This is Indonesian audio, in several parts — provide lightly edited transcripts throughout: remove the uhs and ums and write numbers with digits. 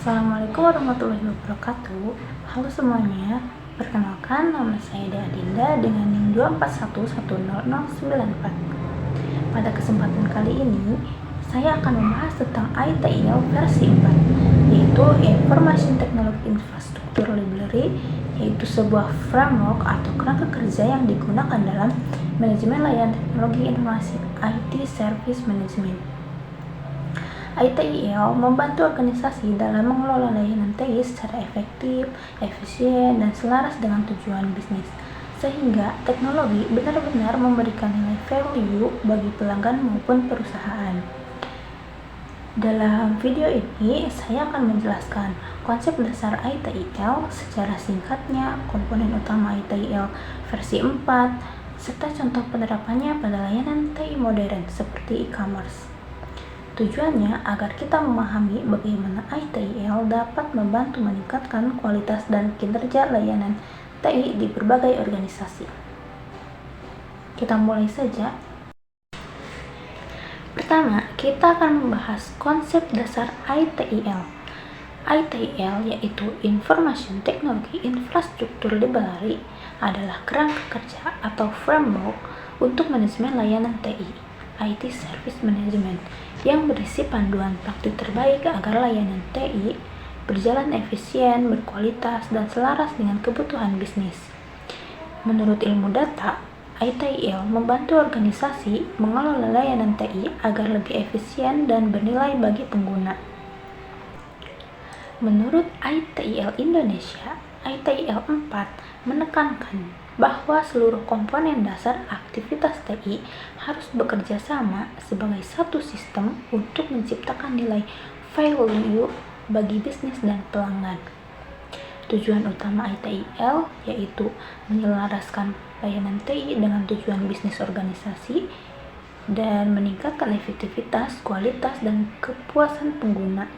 Assalamualaikum warahmatullahi wabarakatuh. Halo semuanya, perkenalkan nama saya Dinda dengan NIM 241100094. Pada kesempatan kali ini, saya akan membahas tentang ITIL versi 4, yaitu Information Technology Infrastructure Library, yaitu sebuah framework atau kerangka kerja yang digunakan dalam manajemen layanan teknologi informasi IT Service Management. ITIL membantu organisasi dalam mengelola layanan TI secara efektif, efisien, dan selaras dengan tujuan bisnis, sehingga teknologi benar-benar memberikan nilai value bagi pelanggan maupun perusahaan. Dalam video ini, saya akan menjelaskan konsep dasar ITIL secara singkatnya, komponen utama ITIL versi 4, serta contoh penerapannya pada layanan TI modern seperti e-commerce. Tujuannya agar kita memahami bagaimana ITIL dapat membantu meningkatkan kualitas dan kinerja layanan TI di berbagai organisasi. Kita mulai saja. Pertama, kita akan membahas konsep dasar ITIL. ITIL yaitu Information Technology Infrastructure Library adalah kerangka kerja atau framework untuk manajemen layanan TI IT Service Management yang berisi panduan praktik terbaik agar layanan TI berjalan efisien, berkualitas, dan selaras dengan kebutuhan bisnis. Menurut ilmu data, ITIL membantu organisasi mengelola layanan TI agar lebih efisien dan bernilai bagi pengguna. Menurut ITIL Indonesia, ITIL 4 menekankan bahwa seluruh komponen dasar aktivitas TI harus bekerja sama sebagai satu sistem untuk menciptakan nilai value bagi bisnis dan pelanggan. Tujuan utama ITIL yaitu menyelaraskan layanan TI dengan tujuan bisnis organisasi dan meningkatkan efektivitas, kualitas, dan kepuasan pengguna.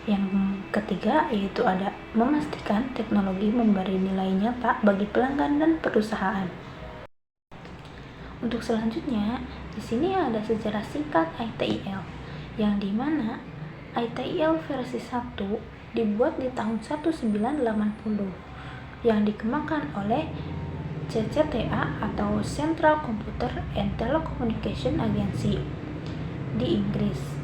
Yang ketiga yaitu ada memastikan teknologi memberi nilai nyata bagi pelanggan dan perusahaan. Untuk selanjutnya, di sini ada sejarah singkat ITIL, yang dimana ITIL versi 1 dibuat di tahun 1980, yang dikembangkan oleh CCTA atau Central Computer and Telecommunication Agency di Inggris.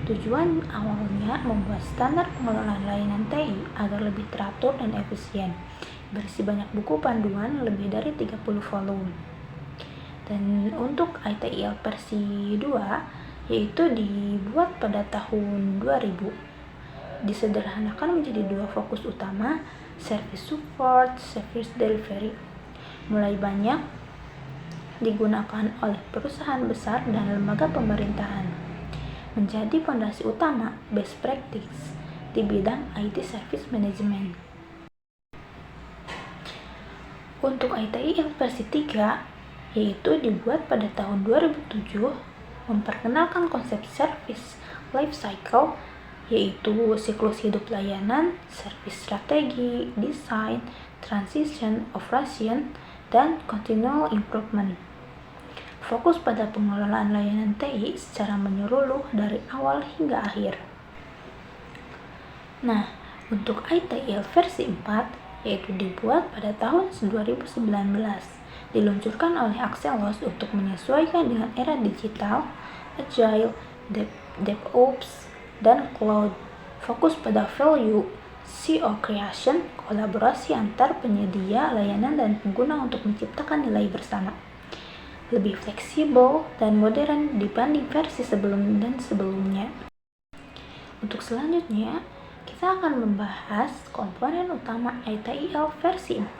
Tujuan awalnya membuat standar pengelolaan layanan TI agar lebih teratur dan efisien, berisi banyak buku panduan lebih dari 30 volume. Dan untuk ITIL versi 2, yaitu dibuat pada tahun 2000, disederhanakan menjadi dua fokus utama, service support, service delivery. Mulai banyak digunakan oleh perusahaan besar dan lembaga pemerintahan, menjadi fondasi utama best practice di bidang IT Service Management. Untuk ITIL versi 3, yaitu dibuat pada tahun 2007, memperkenalkan konsep service life cycle, yaitu siklus hidup layanan, service strategi, design, transition, operation, dan continual improvement. Fokus pada pengelolaan layanan TI secara menyeluruh dari awal hingga akhir. Nah, untuk ITIL versi 4, yaitu dibuat pada tahun 2019, diluncurkan oleh Axelos untuk menyesuaikan dengan era digital, agile, DevOps, dan cloud. Fokus pada value, CO creation, kolaborasi antar penyedia layanan dan pengguna untuk menciptakan nilai bersama. Lebih fleksibel dan modern dibanding versi sebelum dan sebelumnya. Untuk selanjutnya, kita akan membahas komponen utama ITIL versi 4,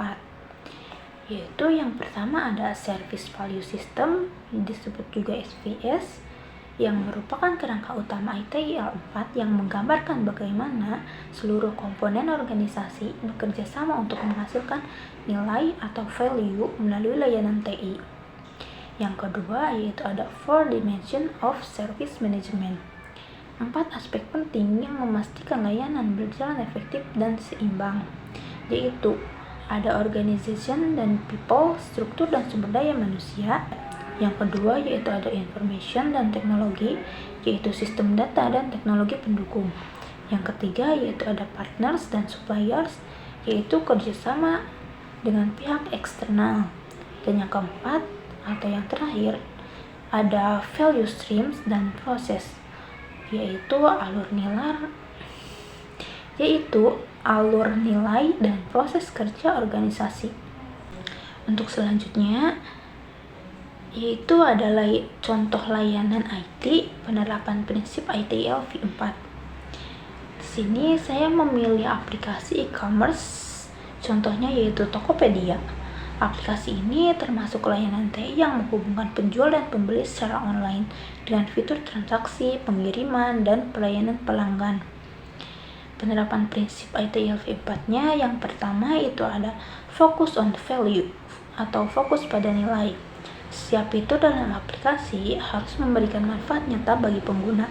yaitu yang pertama ada Service Value System, disebut juga SVS, yang merupakan kerangka utama ITIL 4 yang menggambarkan bagaimana seluruh komponen organisasi bekerja sama untuk menghasilkan nilai atau value melalui layanan TI. Yang kedua yaitu ada 4 Dimension of Service Management, 4 aspek penting yang memastikan layanan berjalan efektif dan seimbang, yaitu ada organization dan people, struktur dan sumber daya manusia. Yang kedua yaitu ada information dan teknologi, yaitu sistem data dan teknologi pendukung. Yang ketiga yaitu ada partners dan suppliers, yaitu kerjasama dengan pihak eksternal. Dan yang keempat atau yang terakhir ada value streams dan proses, yaitu alur nilai dan proses kerja organisasi. Untuk selanjutnya yaitu adalah contoh layanan IT, penerapan prinsip ITIL V4. Di sini saya memilih aplikasi e-commerce, contohnya yaitu Tokopedia. Aplikasi ini termasuk layanan TI yang menghubungkan penjual dan pembeli secara online dengan fitur transaksi, pengiriman, dan pelayanan pelanggan. Penerapan prinsip ITIL V4-nya yang pertama itu ada focus on value atau fokus pada nilai. Setiap fitur dalam aplikasi harus memberikan manfaat nyata bagi pengguna,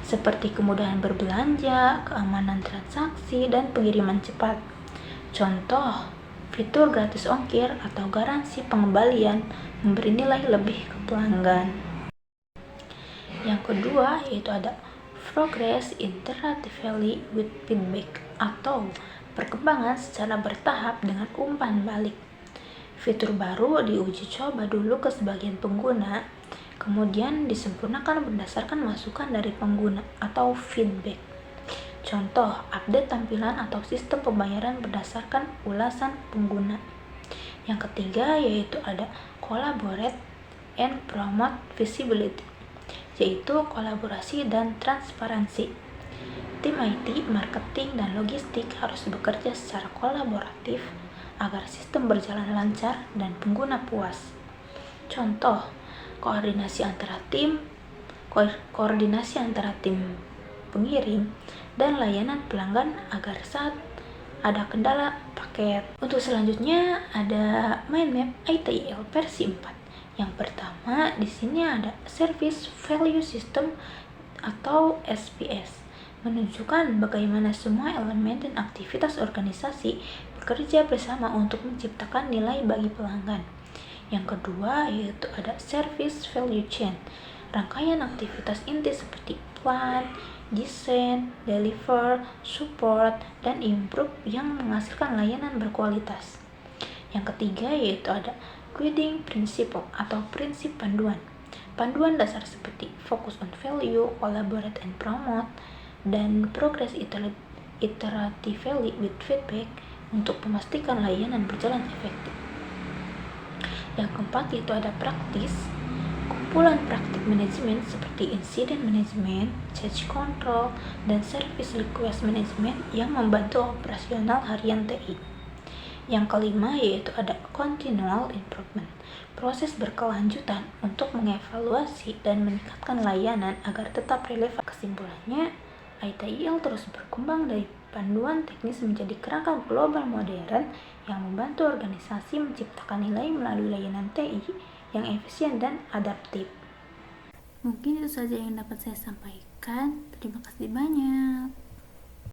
seperti kemudahan berbelanja, keamanan transaksi, dan pengiriman cepat. Contoh, fitur gratis ongkir atau garansi pengembalian memberi nilai lebih ke pelanggan. Yang kedua yaitu ada progress iteratively with feedback atau perkembangan secara bertahap dengan umpan balik. Fitur baru diuji coba dulu ke sebagian pengguna, kemudian disempurnakan berdasarkan masukan dari pengguna atau feedback. Contoh, update tampilan atau sistem pembayaran berdasarkan ulasan pengguna. Yang ketiga yaitu ada collaborate and promote visibility, yaitu kolaborasi dan transparansi. Tim IT, marketing, dan logistik harus bekerja secara kolaboratif agar sistem berjalan lancar dan pengguna puas. Contoh, koordinasi antara tim pengirim dan layanan pelanggan agar saat ada kendala paket. Untuk selanjutnya ada mind map ITIL versi 4. Yang pertama di sini ada Service Value System atau SPS, menunjukkan bagaimana semua elemen dan aktivitas organisasi bekerja bersama untuk menciptakan nilai bagi pelanggan. Yang kedua yaitu ada Service Value Chain, rangkaian aktivitas inti seperti plan, desain, deliver, support, dan improve yang menghasilkan layanan berkualitas. Yang ketiga yaitu ada Guiding Principle atau prinsip panduan. Panduan dasar seperti focus on value, collaborate and promote, dan progress iteratively with feedback untuk memastikan layanan berjalan efektif. Yang keempat yaitu ada praktis, kumpulan praktik manajemen seperti incident management, change control, dan service request management yang membantu operasional harian TI. Yang kelima yaitu ada continual improvement, proses berkelanjutan untuk mengevaluasi dan meningkatkan layanan agar tetap relevan. Kesimpulannya, ITIL terus berkembang dari panduan teknis menjadi kerangka global modern yang membantu organisasi menciptakan nilai melalui layanan TI yang efisien dan adaptif. Mungkin itu saja yang dapat saya sampaikan. Terima kasih banyak.